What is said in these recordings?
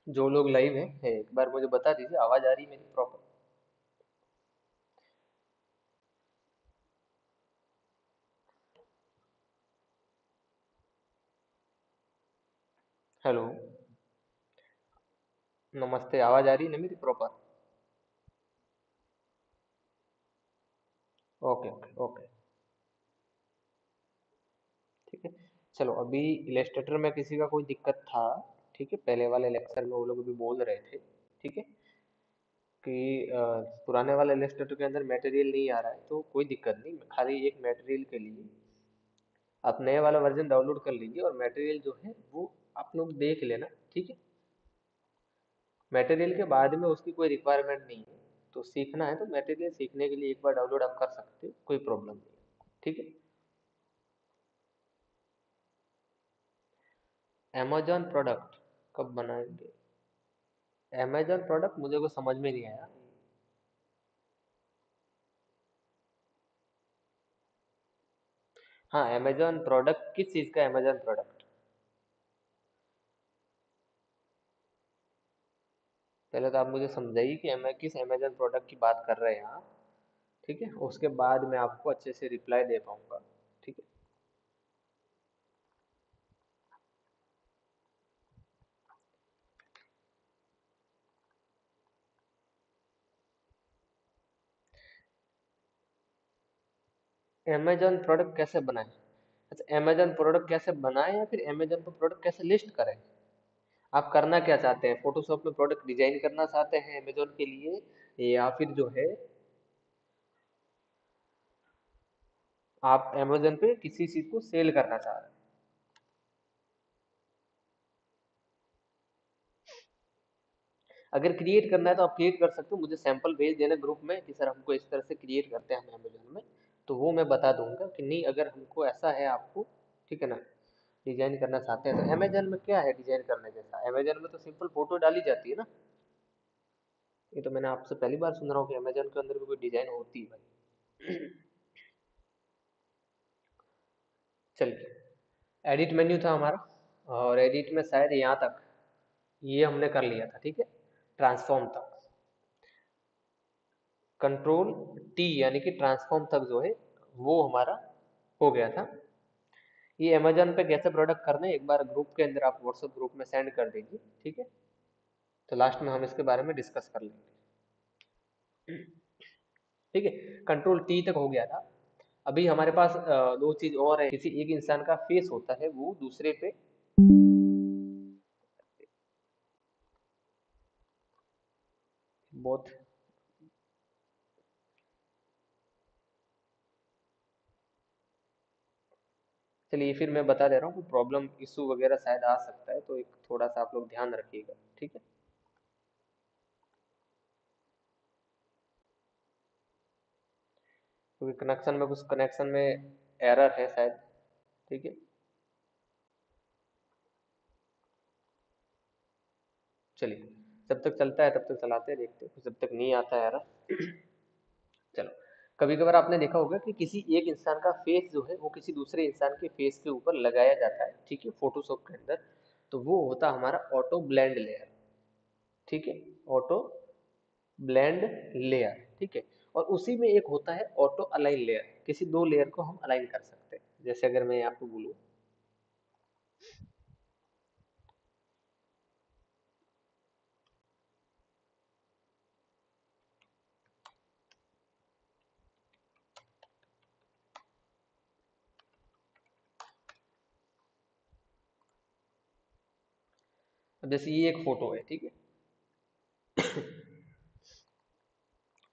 जो लोग लाइव है एक बार मुझे बता दीजिए, आवाज आ रही है मेरी प्रॉपर? हेलो। नमस्ते, आवाज आ रही है ना मेरी प्रॉपर? Okay okay okay. ठीक है। चलो, अभी इलस्ट्रेटर में किसी का कोई दिक्कत था? ठीक है, पहले वाले लेक्चर में वो लोग भी बोल रहे थे, ठीक है, कि पुराने वाले इलस्ट्रेटर के अंदर मटेरियल नहीं आ रहा है, तो कोई दिक्कत नहीं, खाली एक मटेरियल के लिए आप नए वाला वर्जन डाउनलोड कर लीजिए और मटेरियल जो है वो आप लोग देख लेना, ठीक है। मटेरियल के बाद में उसकी कोई रिक्वायरमेंट नहीं है, तो सीखना है तो मटेरियल सीखने के लिए एक बार डाउनलोड आप कर सकते हो, कोई प्रॉब्लम नहीं, ठीक है। अमेजॉन प्रोडक्ट कब बनाएंगे? अमेजॉन प्रोडक्ट मुझे को समझ में नहीं आया। हाँ, अमेजॉन प्रोडक्ट किस चीज़ का अमेजॉन प्रोडक्ट? पहले तो आप मुझे समझाइए कि किस अमेजॉन प्रोडक्ट की बात कर रहे हैं आप, ठीक है, उसके बाद मैं आपको अच्छे से रिप्लाई दे पाऊंगा, ठीक है। अमेजॉन प्रोडक्ट कैसे बनाएं? अच्छा, अमेजॉन प्रोडक्ट कैसे बनाएं या फिर अमेजॉन पर प्रोडक्ट कैसे लिस्ट करें? आप करना क्या चाहते हैं? फोटोशॉप में प्रोडक्ट डिजाइन करना चाहते हैं अमेजोन के लिए, या फिर जो है आप अमेजोन पे किसी चीज को सेल करना चाह रहे हैं? अगर क्रिएट करना है तो आप क्रिएट कर सकते हो, मुझे सैंपल भेज देना ग्रुप में कि सर हमको इस तरह से क्रिएट करते हैं हम अमेजोन में, तो वो मैं बता दूंगा कि नहीं, अगर हमको ऐसा है आपको, ठीक है ना, डिजाइन करना चाहते हैं तो अमेजोन में क्या है डिजाइन करने जैसा? अमेजोन में तो सिंपल फोटो डाली जाती है ना। ये तो मैंने आपसे पहली बार सुन रहा हूँ कि अमेजोन के अंदर भी कोई डिजाइन होती है भाई। चलिए, एडिट मेन्यू था हमारा, और एडिट में शायद यहाँ तक ये हमने कर लिया था, ठीक है, ट्रांसफॉर्म तक। कंट्रोल टी यानी कि ट्रांसफॉर्म तक जो है वो हमारा हो गया था। ये अमेजोन पे कैसे प्रोडक्ट करने एक बार ग्रुप के अंदर आप व्हाट्सएप ग्रुप में सेंड कर दीजिए, ठीक है, तो लास्ट में हम इसके बारे में डिस्कस कर लेंगे, ठीक है। कंट्रोल टी तक हो गया था। अभी हमारे पास दो चीज और है। किसी एक इंसान का फेस होता है, वो दूसरे पे बहुत। चलिए फिर मैं बता दे रहा हूँ, कोई प्रॉब्लम इशू वगैरह शायद आ सकता है, तो एक थोड़ा सा आप लोग ध्यान रखिएगा, ठीक है। क्योंकि कनेक्शन में कुछ कनेक्शन में एरर है शायद, ठीक है। चलिए, जब तक चलता है तब तक चलाते हैं, देखते हैं, जब तक नहीं आता है एरर। चलो, कभी कभार आपने देखा होगा कि किसी एक इंसान का फेस जो है वो किसी दूसरे इंसान के फेस के ऊपर लगाया जाता है, ठीक है, फोटोशॉप के अंदर, तो वो होता है हमारा ऑटो ब्लेंड लेयर, ठीक है, ऑटो ब्लेंड लेयर, ठीक है। और उसी में एक होता है ऑटो अलाइन लेयर, किसी दो लेयर को हम अलाइन कर सकते हैं, जैसे अगर मैं आपको बोलूँ, अब जैसे ये एक फोटो है, ठीक है,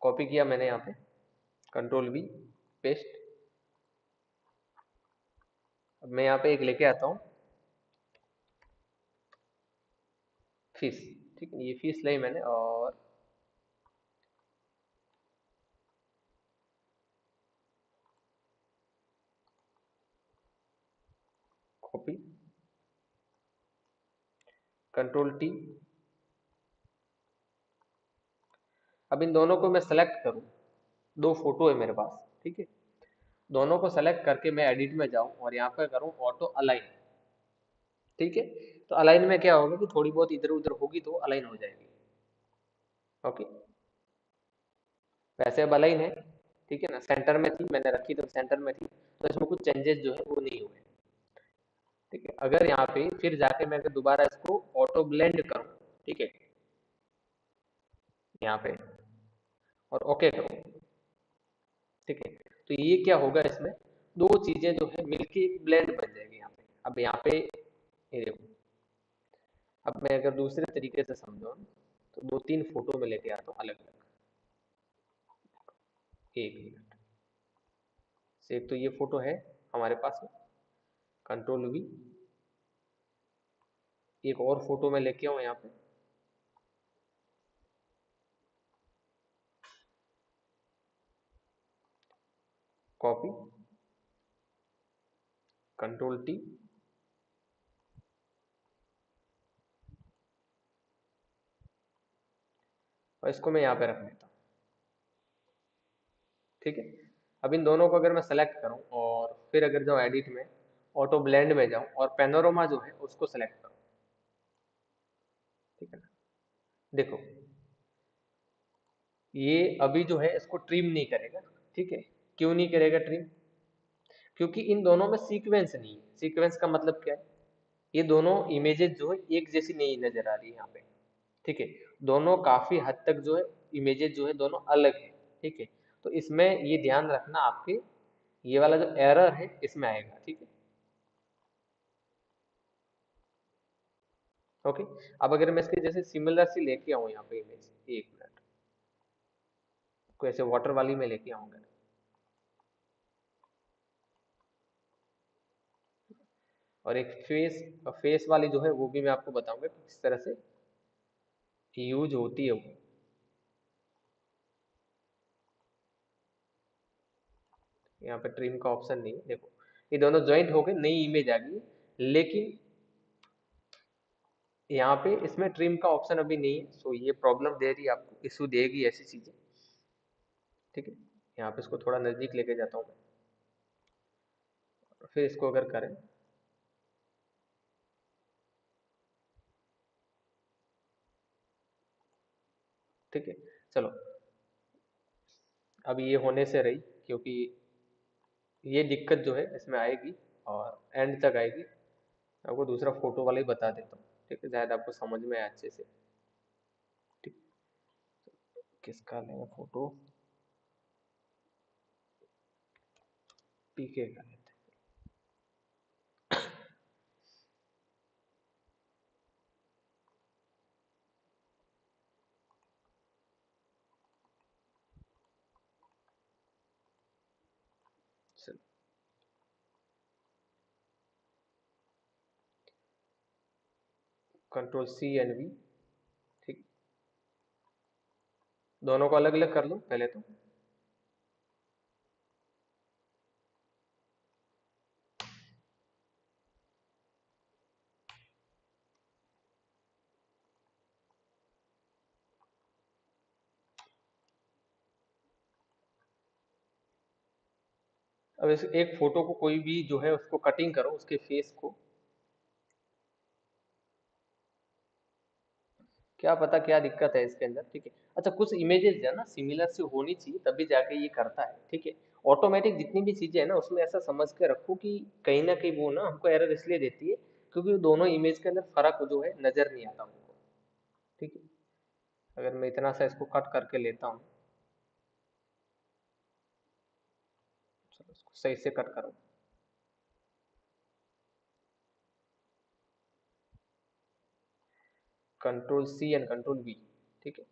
कॉपी किया मैंने यहाँ पे, कंट्रोल वी, पेस्ट। अब मैं यहाँ पे एक लेके आता हूँ, फिश, ठीक है, ये फिश लाई मैंने, और कॉपी, कंट्रोल टी। अब इन दोनों को मैं सेलेक्ट करूँ, दो फोटो है मेरे पास, ठीक है, दोनों को सेलेक्ट करके मैं एडिट में जाऊँ और यहाँ पे करूँ ऑटो अलाइन, ठीक है। तो अलाइन में क्या होगा कि थोड़ी बहुत इधर उधर होगी तो अलाइन हो जाएगी। ओके, वैसे अब अलाइन है, ठीक है ना, सेंटर में थी, मैंने रखी तो सेंटर में थी, तो इसमें कुछ चेंजेस जो है वो नहीं हुए। ठीक है, अगर यहाँ पे फिर जाके मैं अगर दोबारा इसको ऑटो ब्लेंड करूँ, ठीक है, यहाँ पे, और ओके करूँ, ठीक है, तो ये क्या होगा, इसमें दो चीजें जो है मिलके एक ब्लेंड बन जाएगी यहाँ पे। अब यहाँ पे ये देखो, अब मैं अगर दूसरे तरीके से समझाऊँ तो दो तीन फोटो में लेके आता हूँ अलग अलग। एक मिनट से, एक तो ये फोटो है हमारे पास में, कंट्रोल वी, एक और फोटो में लेके आऊँ यहाँ पे, कॉपी, कंट्रोल टी, और इसको मैं यहाँ पे रख देता हूँ। ठीक है, अब इन दोनों को अगर मैं सेलेक्ट करूँ और फिर अगर जाऊँ एडिट में, ऑटो ब्लेंड में जाऊँ और पेनोरमा जो है उसको सेलेक्ट करूँ, ठीक है ना, देखो ये अभी जो है इसको ट्रिम नहीं करेगा। ठीक है, क्यों नहीं करेगा ट्रिम? क्योंकि इन दोनों में सीक्वेंस नहीं है। सीक्वेंस का मतलब क्या है, ये दोनों इमेजेस जो है एक जैसी नहीं नजर आ रही है यहाँ पे। ठीक है, दोनों काफी हद तक जो है इमेजेस जो है दोनों अलग है। ठीक है, तो इसमें ये ध्यान रखना आपके, ये वाला जो एरर है इसमें आएगा। ठीक है, ओके, अब अगर मैं इसके जैसे सिमिलर सी लेके आऊँ यहाँ पे इमेज, एक मिनट को ऐसे वाटर वाली में लेके आऊंगा, और एक फेस, फेस वाली जो है वो भी मैं आपको बताऊंगा कि किस तरह से यूज होती है वो। यहाँ पे ट्रिम का ऑप्शन नहीं है, देखो ये दोनों ज्वाइंट हो गए, नई इमेज आ गई, लेकिन यहाँ पे इसमें ट्रिम का ऑप्शन अभी नहीं है। सो ये प्रॉब्लम दे रही है आपको, इशू देगी ऐसी चीजें। ठीक है, यहाँ पे इसको थोड़ा नजदीक लेके जाता हूँ मैं, फिर इसको अगर करें, ठीक है, चलो अब ये होने से रही, क्योंकि ये दिक्कत जो है इसमें आएगी और एंड तक आएगी। आपको दूसरा फोटो वाला ही बता देता हूँ, ठीक है, शायद आपको समझ में आए अच्छे से। ठीक, किसका लेना फोटो, पीके का लेते हैं। कंट्रोल सी एंड वी, ठीक, दोनों को अलग अलग कर लो पहले तो। अब इस एक फोटो को कोई भी जो है उसको कटिंग करो, उसके फेस को, क्या पता क्या दिक्कत है इसके अंदर। ठीक है, अच्छा कुछ इमेजेस है ना सिमिलर से होनी चाहिए तभी जाके ये करता है। ठीक है, ऑटोमेटिक जितनी भी चीजें है ना उसमें ऐसा समझ के रखो कि कहीं ना कहीं वो ना हमको एरर इसलिए देती है क्योंकि दोनों इमेज के अंदर फर्क जो है नजर नहीं आता हमको। ठीक है, अगर मैं इतना सा इसको कट करके लेता हूँ, चलो इसको सही से कट करो, control C and control V, ठीक है,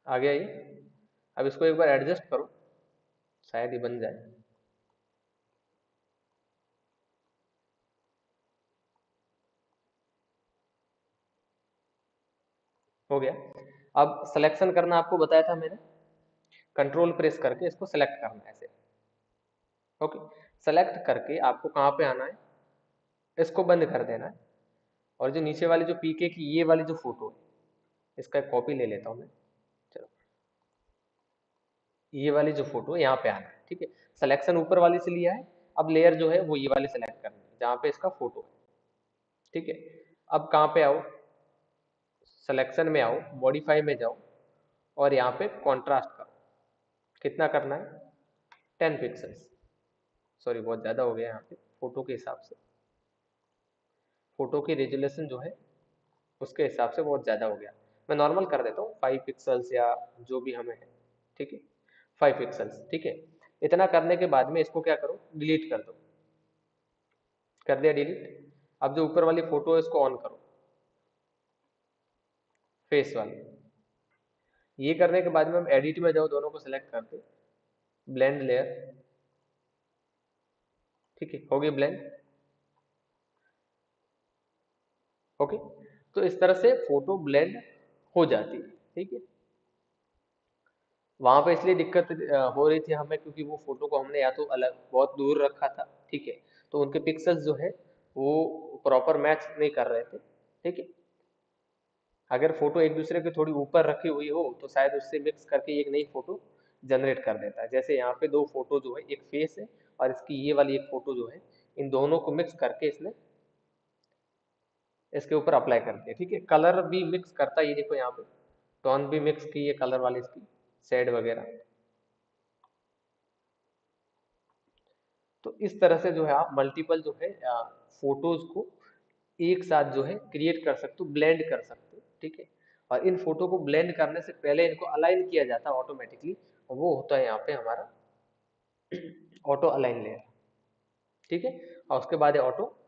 आ गया ये। अब इसको एक बार एडजस्ट करो, शायद ये बन जाए। हो गया। अब सिलेक्शन करना आपको बताया था मैंने, कंट्रोल प्रेस करके इसको सेलेक्ट करना है ऐसे। ओके, सेलेक्ट करके आपको कहाँ पे आना है, इसको बंद कर देना है, और जो नीचे वाली जो पीके की ये वाली जो फोटो है, इसका एक कॉपी ले लेता हूँ मैं। चलो, ये वाली जो फोटो यहाँ पे आना है, ठीक है। सिलेक्शन ऊपर वाली से लिया है, अब लेयर जो है वो ये वाली सेलेक्ट करनी है जहाँ पे इसका फोटो है, ठीक है। अब कहाँ पे आओ, सिलेक्शन में आओ, मॉडिफाई में जाओ और यहाँ पे कॉन्ट्रास्ट करो। कितना करना है, 10 पिक्सल्स। सॉरी बहुत ज़्यादा हो गया यहाँ पे फोटो के हिसाब से, फोटो की रेजोल्यूशन जो है उसके हिसाब से बहुत ज़्यादा हो गया। मैं नॉर्मल कर देता हूँ 5 पिक्सल्स या जो भी हमें है, ठीक है, 5 पिक्सल्स, ठीक है। इतना करने के बाद में इसको क्या करो, डिलीट कर दो। कर दिया डिलीट। अब जो ऊपर वाली फोटो है इसको ऑन करो, फेस वाली। ये करने के बाद में हम एडिट में जाओ, दोनों को सिलेक्ट कर दो, ब्लेंड लेयर, ठीक है, हो गई ब्लेंड। ओके, तो इस तरह से फोटो ब्लेंड हो जाती है, ठीक है। वहां पे इसलिए दिक्कत हो रही थी हमें क्योंकि वो फोटो को हमने या तो अलग बहुत दूर रखा था, ठीक है, तो उनके पिक्सल्स जो है वो प्रॉपर मैच नहीं कर रहे थे, ठीक है। अगर फोटो एक दूसरे के थोड़ी ऊपर रखी हुई हो तो शायद उससे मिक्स करके एक नई फोटो जनरेट कर देता है। जैसे यहाँ पे दो फोटो जो है, एक फेस है और इसकी ये वाली एक फोटो जो है, इन दोनों को मिक्स करके इसने इसके ऊपर अप्लाई कर दिया, ठीक है। कलर भी मिक्स करता है, ये देखो यहाँ पे टोन भी मिक्स की है कलर वाली इसकी, शेड वगैरह। तो इस तरह से जो है आप मल्टीपल जो है फोटोज को एक साथ जो है क्रिएट कर सकते हो, ब्लेंड कर सकते हो, ठीक है। और इन फोटो को ब्लेंड करने से पहले इनको अलाइन किया जाता है ऑटोमेटिकली, और वो होता है यहाँ पे हमारा ऑटो अलाइन लेयर, ठीक है। और उसके बाद है ऑटो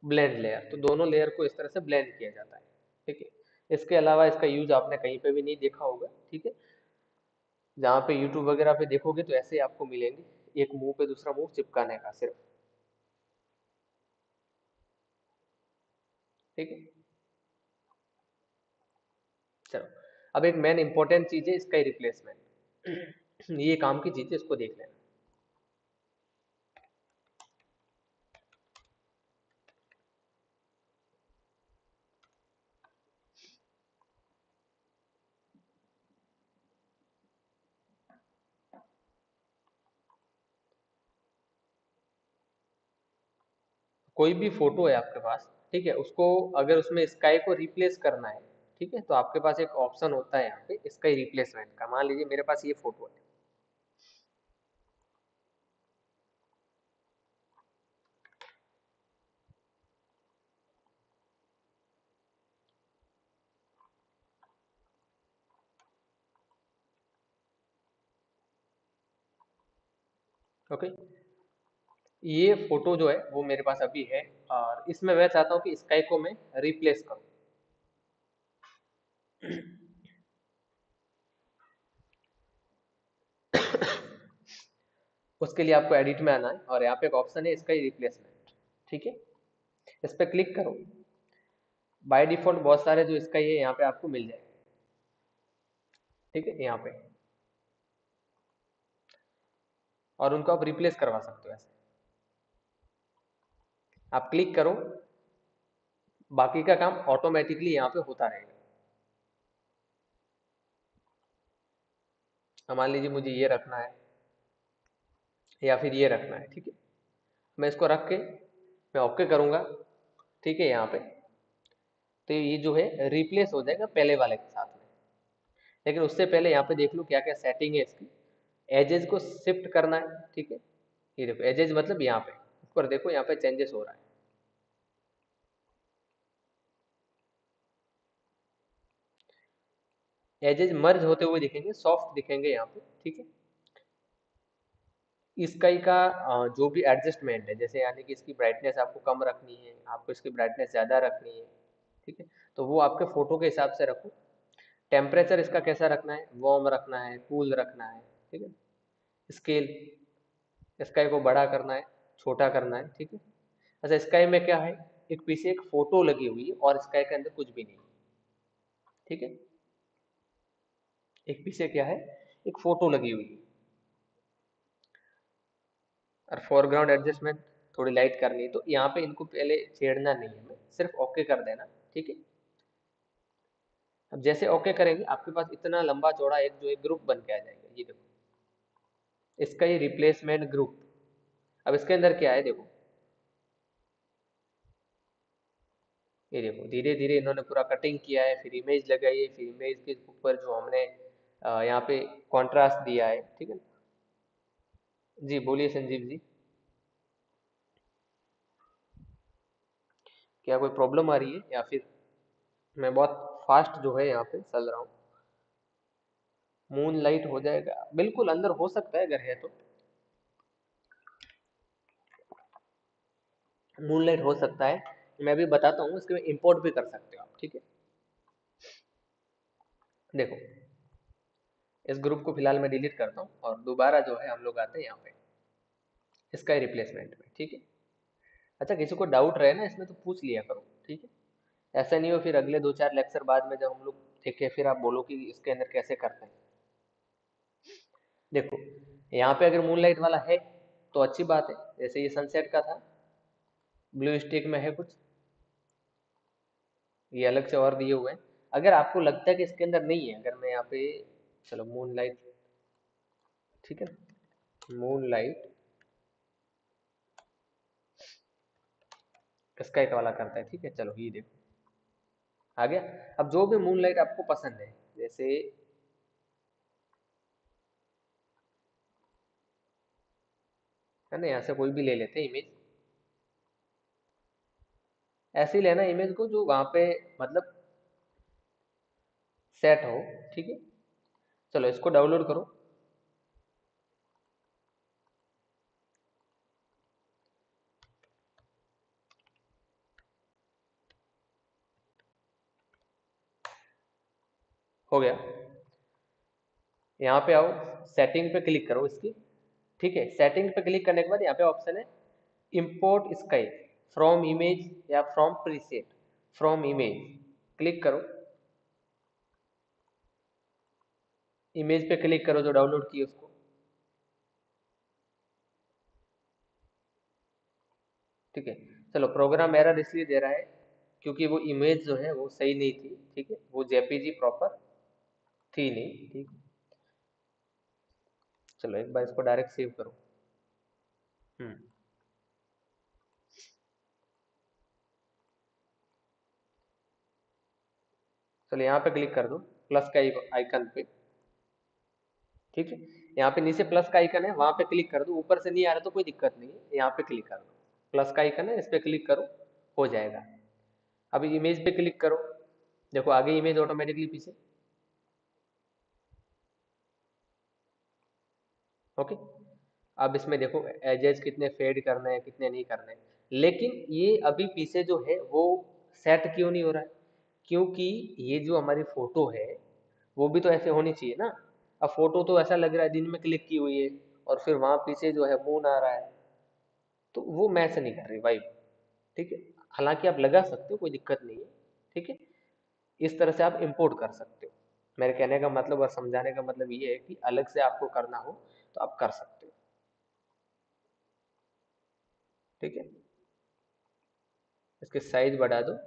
ब्लेंड लेयर। तो दोनों लेयर को इस तरह से ब्लेंड किया जाता है, ठीक है। इसके अलावा इसका यूज आपने कहीं पे भी नहीं देखा होगा, ठीक है। जहाँ पे यूट्यूब वगैरह पे देखोगे तो ऐसे ही आपको मिलेंगे, एक मुंह पे दूसरा मुंह चिपकाने का सिर्फ, ठीक है। चलो, अब एक मेन इंपॉर्टेंट चीज है इसका रिप्लेसमेंट। ये काम की चीज है, इसको देख लेना। कोई भी फोटो है आपके पास, ठीक है, उसको अगर उसमें स्काई को रिप्लेस करना है, ठीक है, तो आपके पास एक ऑप्शन होता है यहाँ पे स्काई रिप्लेसमेंट का। मान लीजिए मेरे पास ये फोटो है, ओके। ये फोटो जो है वो मेरे पास अभी है, और इसमें मैं चाहता हूँ कि स्काई को मैं रिप्लेस करूँ। उसके लिए आपको एडिट में आना है और यहाँ पे एक ऑप्शन है स्काई रिप्लेसमेंट, ठीक है। इस पर क्लिक करो। बाय डिफॉल्ट बहुत सारे जो स्काई है यहाँ पे आपको मिल जाएगा, ठीक है, यहाँ पे, और उनको आप रिप्लेस करवा सकते हो ऐसे। आप क्लिक करो, बाकी का काम ऑटोमेटिकली यहाँ पे होता रहेगा। मान लीजिए मुझे ये रखना है या फिर ये रखना है, ठीक है, मैं इसको रख के मैं ओके करूंगा, ठीक है। यहाँ पे तो ये जो है रिप्लेस हो जाएगा पहले वाले के साथ में। लेकिन उससे पहले यहाँ पे देख लो क्या क्या सेटिंग है इसकी। एजेस को शिफ्ट करना है, ठीक है। ये देखो एजेस मतलब यहाँ पे ऊपर देखो, यहाँ पे चेंजेस हो रहा है। एजेस मर्ज होते हुए दिखेंगे, सॉफ्ट दिखेंगे यहाँ पे, ठीक है। इसकाई का जो भी एडजस्टमेंट है, जैसे यानी कि इसकी ब्राइटनेस आपको कम रखनी है, आपको इसकी ब्राइटनेस ज़्यादा रखनी है, ठीक है, तो वो आपके फोटो के हिसाब से रखो। टेम्परेचर इसका कैसा रखना है, वार्म रखना है, कूल रखना है, ठीक है। स्केल, स्काई को बड़ा करना है, छोटा करना है, ठीक है। अच्छा, स्काई में क्या है, एक पीछे एक फोटो लगी हुई है और स्काई के अंदर कुछ भी नहीं, ठीक है। एक पीछे क्या है, एक फोटो लगी हुई है। और फोरग्राउंड एडजस्टमेंट थोड़ी लाइट करनी है, तो यहाँ पे इनको पहले छेड़ना नहीं है, हमें सिर्फ ओके कर देना, ठीक है। अब जैसे ओके करेंगे आपके पास इतना लंबा चौड़ा एक जो एक ग्रुप बन के आ जाएगा, ये देखो। इसका ये रिप्लेसमेंट ग्रुप। अब इसके अंदर क्या है देखो, ये देखो धीरे धीरे इन्होंने पूरा कटिंग किया है, फिर इमेज लगाई है, फिर इमेज के ऊपर जो हमने यहाँ पे कॉन्ट्रास्ट दिया है, ठीक है। जी बोलिए संजीव जी, क्या कोई प्रॉब्लम आ रही है या फिर मैं बहुत फास्ट जो है यहाँ पे चल रहा हूँ? मून लाइट हो जाएगा, बिल्कुल अंदर हो सकता है अगर है तो। मून लाइट हो सकता है, मैं भी बताता हूँ, इसके में इंपोर्ट भी कर सकते हो आप, ठीक है। देखो इस ग्रुप को फिलहाल मैं डिलीट करता हूँ और दोबारा जो है हम लोग आते हैं यहाँ पे इसका रिप्लेसमेंट में, ठीक है। अच्छा किसी को डाउट रहे ना इसमें तो पूछ लिया करो, ठीक है। ऐसा नहीं हो फिर अगले 2-4 लेक्चर बाद में जब हम लोग देखें फिर आप बोलो कि इसके अंदर कैसे करते हैं। देखो यहाँ पे अगर मूनलाइट वाला है तो अच्छी बात है, जैसे ये सनसेट का था, ब्लू स्टिक में है कुछ, ये अलग से और दिए हुए हैं। अगर आपको लगता है कि इसके अंदर नहीं है, अगर मैं यहाँ पे, चलो मूनलाइट, ठीक है, मूनलाइट स्काई का वाला करता है, ठीक है। चलो ये देखो आ गया। अब जो भी मूनलाइट आपको पसंद है, जैसे है ना, यहाँ से कोई भी ले लेते हैं इमेज, ऐसे ही लेना इमेज को जो वहां पे मतलब सेट हो, ठीक है। चलो इसको डाउनलोड करो। हो गया, यहाँ पे आओ, सेटिंग पे क्लिक करो इसकी, ठीक है। सेटिंग पे क्लिक करने के बाद यहाँ पे ऑप्शन है इंपोर्ट स्काई फ्रॉम इमेज या from preset, from image click करो। इमेज पे क्लिक करो जो डाउनलोड की उसको, ठीक है। चलो प्रोग्राम एरर इसलिए दे रहा है क्योंकि वो इमेज जो है वो सही नहीं थी, ठीक है, वो जेपीजी प्रॉपर थी नहीं, ठीक। चलो एक बार इसको डायरेक्ट सेव करो। हम्म। चलो यहाँ पे क्लिक कर दो प्लस का आइकन पे, ठीक है। यहाँ पे नीचे प्लस का आइकन है, वहां पे क्लिक कर दो। ऊपर से नहीं आ रहा तो कोई दिक्कत नहीं है, यहाँ पे क्लिक कर दो, प्लस का आइकन है इस पे क्लिक करो, हो जाएगा। अभी इमेज पे क्लिक करो, देखो आगे इमेज ऑटोमेटिकली पीछे, ओके। अब इसमें देखो एजेस कितने फेड करने हैं कितने नहीं करने हैं, लेकिन ये अभी पीछे जो है वो सेट क्यों नहीं हो रहा है, क्योंकि ये जो हमारी फोटो है वो भी तो ऐसे होनी चाहिए ना। अब फोटो तो ऐसा लग रहा है दिन में क्लिक की हुई है और फिर वहां पीछे जो है मून आ रहा है, तो वो मैच नहीं कर रही वाइब, ठीक है। हालांकि आप लगा सकते हो, कोई दिक्कत नहीं है, ठीक है। इस तरह से आप इंपोर्ट कर सकते हो। मेरे कहने का मतलब और समझाने का मतलब ये है कि अलग से आपको करना हो तो आप कर सकते हो, ठीक है। इसके साइज बढ़ा दो,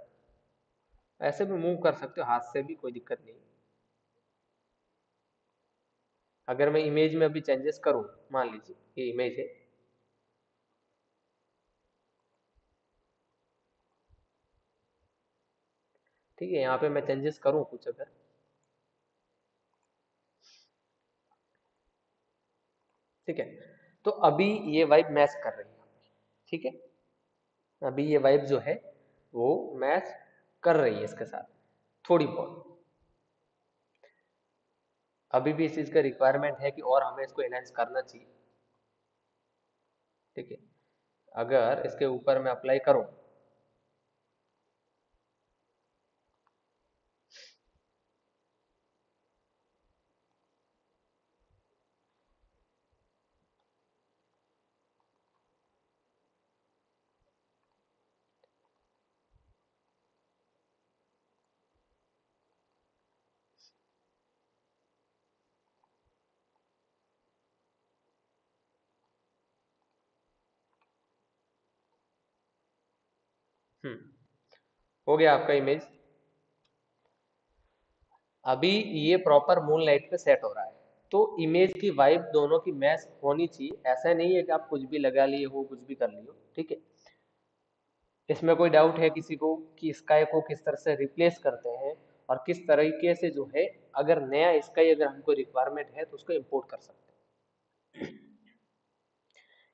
ऐसे भी मूव कर सकते हो हाथ से भी, कोई दिक्कत नहीं। अगर मैं इमेज में अभी चेंजेस करूं, मान लीजिए ये इमेज है, ठीक है, यहाँ पे मैं चेंजेस करूं कुछ अगर, ठीक है, तो अभी ये वाइब मैच कर रही है, ठीक है। अभी ये वाइब जो है वो मैच कर रही है इसके साथ थोड़ी बहुत। अभी भी इस चीज़ का रिक्वायरमेंट है कि और हमें इसको एनहेंस करना चाहिए, ठीक है। अगर इसके ऊपर मैं अप्लाई करूं, हो गया आपका इमेज। अभी ये प्रॉपर मून लाइट पे सेट हो रहा है, तो इमेज की वाइब दोनों की मैच होनी चाहिए। ऐसा नहीं है कि आप कुछ भी लगा लिए हो, कुछ भी कर लिए हो, ठीक है। इसमें कोई डाउट है किसी को कि स्काई को किस तरह से रिप्लेस करते हैं और किस तरीके से जो है, अगर नया स्काई अगर हमको रिक्वायरमेंट है तो उसको इंपोर्ट कर सकते हैं।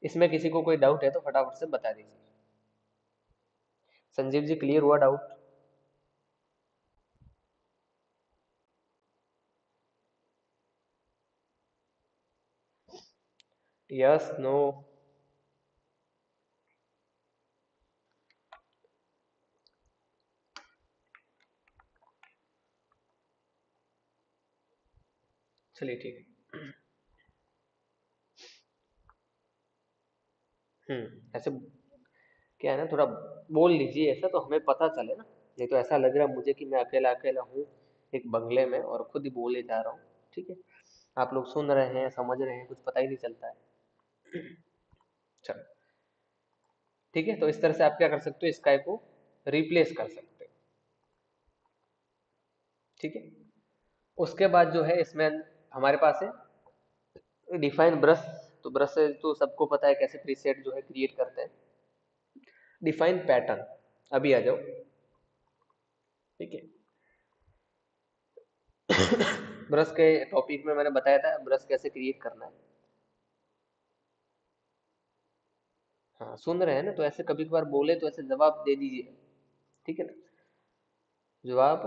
इसमें किसी को कोई डाउट है तो फटाफट से बता दीजिए। संजीव जी, क्लियर हुआ डाउट? Yes, no? चलिए ठीक है। ऐसे क्या है ना, थोड़ा बोल लीजिए ऐसा तो हमें पता चले ना। नहीं तो ऐसा लग रहा है मुझे कि मैं अकेला अकेला हूँ एक बंगले में और खुद ही बोले जा रहा हूँ। ठीक है, आप लोग सुन रहे हैं, समझ रहे हैं, कुछ पता ही नहीं चलता है। चलो ठीक है, तो इस तरह से आप क्या कर सकते हो, स्काई को रिप्लेस कर सकते हो। ठीक है, उसके बाद जो है इसमें हमारे पास है डिफाइन ब्रश। तो ब्रश से तो सबको पता है कैसे प्रीसेट जो है क्रिएट करते हैं। डिफाइन पैटर्न, अभी आ जाओ। ठीक है। ब्रश के टॉपिक में मैंने बताया था ब्रश कैसे क्रिएट करना है। हाँ, सुन रहे हैं ना, तो ऐसे कभी कभार बोले तो ऐसे जवाब दे दीजिए। ठीक है ना, जवाब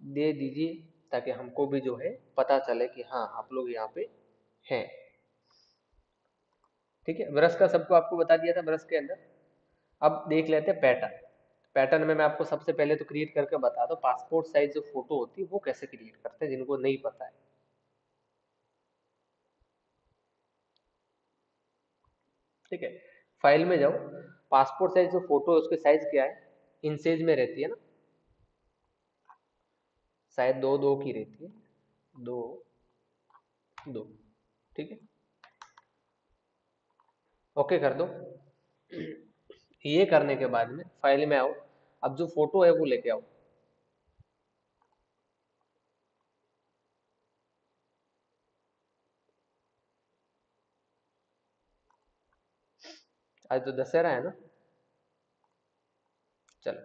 दे दीजिए ताकि हमको भी जो है पता चले कि हाँ आप लोग यहाँ पे हैं। ठीक है, ब्रश का सबको आपको बता दिया था ब्रश के अंदर। अब देख लेते हैं पैटर्न। पैटर्न में मैं आपको सबसे पहले तो क्रिएट करके बता दो, पासपोर्ट साइज जो फोटो होती है वो कैसे क्रिएट करते हैं, जिनको नहीं पता है। ठीक है, फाइल में जाओ, पासपोर्ट साइज जो फोटो है उसके साइज क्या है, इंचेज में रहती है ना, शायद दो दो की रहती है, दो दो। ठीक है, ओके कर दो। ये करने के बाद में फाइल में आओ, अब जो फोटो है वो लेके आओ। आज तो दशहरा है ना। चलो,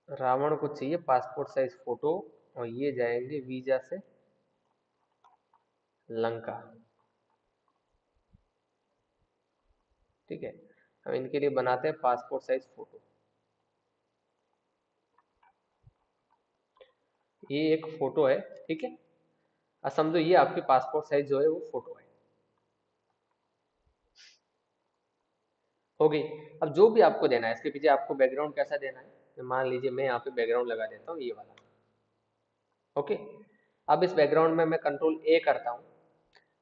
रावण को चाहिए पासपोर्ट साइज फोटो, और ये जाएंगे वीजा से लंका। ठीक है, हम इनके लिए बनाते हैं पासपोर्ट साइज फोटो। ये एक फोटो है। ठीक है, अब समझो ये आपकी पासपोर्ट साइज जो है वो फोटो है। हो गई। अब जो भी आपको देना है इसके पीछे आपको बैकग्राउंड कैसा देना है, मान लीजिए मैं यहाँ पे बैकग्राउंड लगा देता हूँ ये वाला। ओके, अब इस बैकग्राउंड में मैं कंट्रोल ए करता हूँ।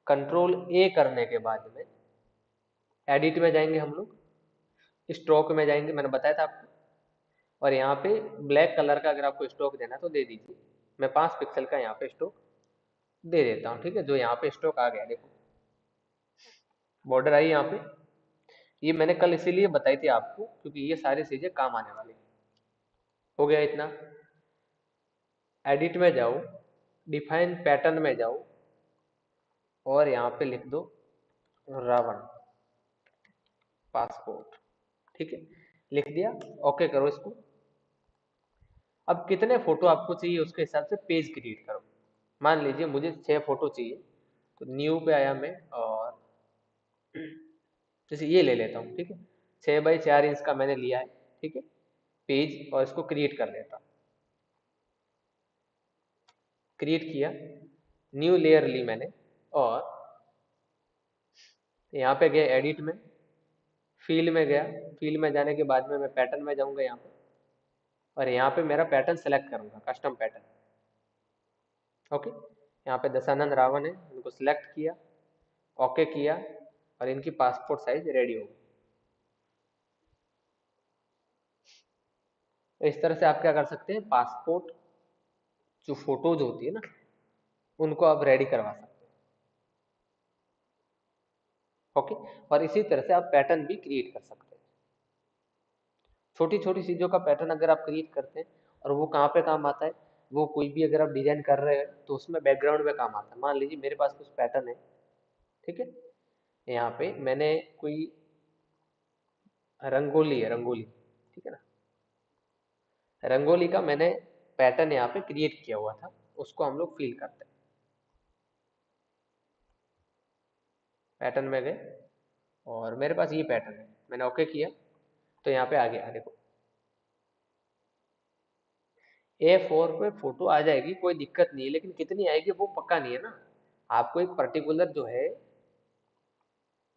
कंट्रोल ए करने के बाद में एडिट में जाएंगे हम लोग, स्ट्रोक में जाएंगे, मैंने बताया था आपको। और यहाँ पे ब्लैक कलर का अगर आपको स्ट्रोक देना है तो दे दीजिए। मैं 5 पिक्सल का यहाँ पे स्ट्रोक दे देता हूँ। ठीक है, जो यहाँ पे स्ट्रोक आ गया, देखो बॉर्डर आई यहाँ पे। ये मैंने कल इसीलिए बताई थी आपको क्योंकि ये सारी चीजें काम आने वाली हैं। हो गया इतना। एडिट में जाओ, डिफाइन पैटर्न में जाओ, और यहाँ पे लिख दो रावण पासपोर्ट। ठीक है, लिख दिया, ओके करो इसको। अब कितने फोटो आपको चाहिए उसके हिसाब से पेज क्रिएट करो। मान लीजिए मुझे 6 फोटो चाहिए, तो न्यू पे आया मैं, और जैसे ये ले लेता हूँ। ठीक है, 6 बाई 4 इंच का मैंने लिया है। ठीक है, पेज, और इसको क्रिएट कर देता हूँ। क्रिएट किया, न्यू लेयर ली मैंने, और यहाँ पे गए एडिट में, फील में गया। फील में जाने के बाद में मैं पैटर्न में जाऊंगा यहाँ पे, और यहाँ पे मेरा पैटर्न सेलेक्ट करूंगा, कस्टम पैटर्न। ओके, यहाँ पे दशानंद रावण है, उनको सिलेक्ट किया, ओके किया, और इनकी पासपोर्ट साइज रेडी हो गई। तो इस तरह से आप क्या कर सकते हैं, पासपोर्ट जो फोटोज होती है ना उनको आप रेडी करवा सकते हैं। ओके, और इसी तरह से आप पैटर्न भी क्रिएट कर सकते हैं। छोटी छोटी चीजों का पैटर्न अगर आप क्रिएट करते हैं, और वो कहाँ पे काम आता है, वो कोई भी अगर आप डिजाइन कर रहे हैं तो उसमें बैकग्राउंड में काम आता है। मान लीजिए मेरे पास कुछ पैटर्न है, ठीक है, यहाँ पे मैंने कोई रंगोली है, रंगोली, ठीक है ना, रंगोली का मैंने पैटर्न यहाँ पे क्रिएट किया हुआ था, उसको हम लोग फिल करते हैं। पैटर्न में गए और मेरे पास ये पैटर्न है, मैंने ओके किया तो यहाँ पे आ गया, देखो A4 पे फोटो आ जाएगी, कोई दिक्कत नहीं है, लेकिन कितनी आएगी वो पक्का नहीं है ना। आपको एक पर्टिकुलर जो है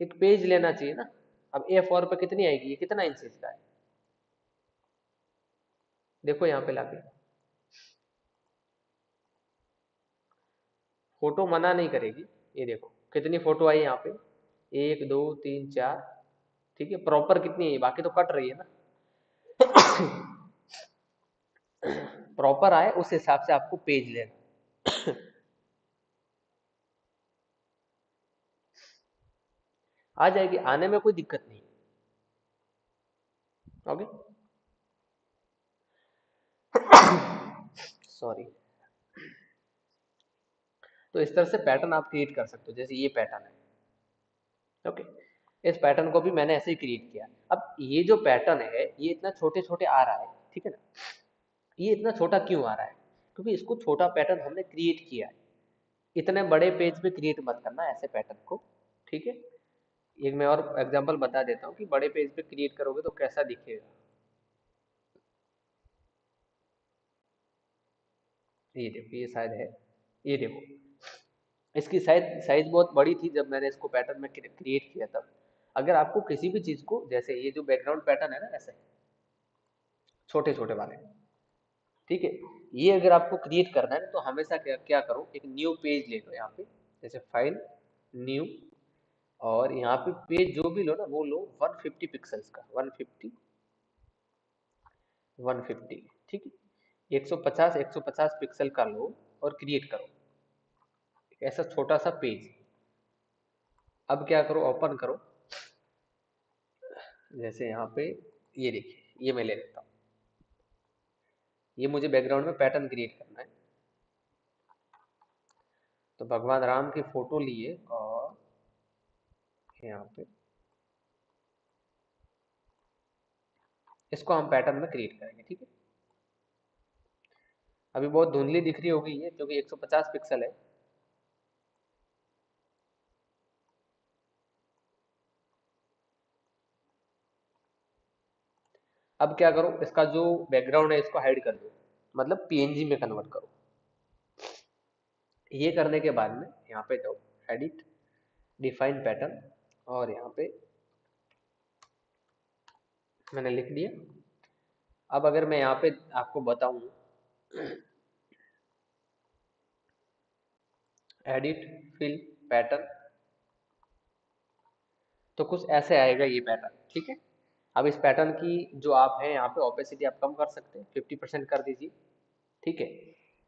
एक पेज लेना चाहिए ना। अब A4 पे कितनी आएगी, ये कितना इंचेस का है, देखो यहाँ पे लाके, फोटो मना नहीं करेगी। ये देखो कितनी फोटो आई यहाँ पे, 1 2 3 4, ठीक है, प्रॉपर कितनी है, बाकी तो कट रही है ना। प्रॉपर आए उस हिसाब से आपको पेज लेना। आ जाएगी, आने में कोई दिक्कत नहीं। Okay, sorry. तो इस तरह से पैटर्न आप क्रिएट कर सकते हो, जैसे ये पैटर्न है, ओके, इस पैटर्न को भी मैंने ऐसे ही क्रिएट किया। अब ये जो पैटर्न है ये इतना छोटे छोटे आ रहा है, ठीक है ना, ये इतना छोटा क्यों आ रहा है, क्योंकि इसको छोटा पैटर्न हमने क्रिएट किया है। इतने बड़े पेज पे क्रिएट मत करना ऐसे पैटर्न को, ठीक है। एक मैं और एग्जांपल बता देता हूँ कि बड़े पेज पे क्रिएट करोगे तो कैसा दिखेगा। ये देखो, ये शायद है, ये देखो, इसकी साइज साइज बहुत बड़ी थी जब मैंने इसको पैटर्न में क्रिएट किया तब। अगर आपको किसी भी चीज को, जैसे ये जो बैकग्राउंड पैटर्न है ना, ऐसे छोटे छोटे वाले, ठीक है, ये अगर आपको क्रिएट करना है तो हमेशा क्या क्या करो, एक न्यू पेज ले लो यहाँ पे, जैसे फाइल, न्यू, और यहाँ पे पेज जो भी लो ना वो लो 150 पिक्सल्स का, 150, 150, ठीक है, 150 150 पिक्सल का लो और क्रिएट करो एक ऐसा छोटा सा पेज। अब क्या करो, ओपन करो, जैसे यहाँ पे ये देखिए, ये मैं ले लेता हूँ, ये मुझे बैकग्राउंड में पैटर्न क्रिएट करना है। तो भगवान राम की फोटो लिए और यहाँ पे इसको हम पैटर्न में क्रिएट करेंगे, ठीक है। अभी बहुत धुंधली दिख रही होगी ये, क्योंकि 150 पिक्सल है। अब क्या करो, इसका जो बैकग्राउंड है इसको हाइड कर दो, मतलब पीएनजी में कन्वर्ट करो। ये करने के बाद में यहाँ पे जाओ, एडिट, डिफाइन पैटर्न, और यहाँ पे मैंने लिख दिया। अब अगर मैं यहाँ पे आपको बताऊं, एडिट, फिल, पैटर्न, तो कुछ ऐसे आएगा ये पैटर्न, ठीक है। अब इस पैटर्न की जो आप है यहाँ पे ओपेसिटी आप कम कर सकते हैं, 50% कर दीजिए, ठीक है।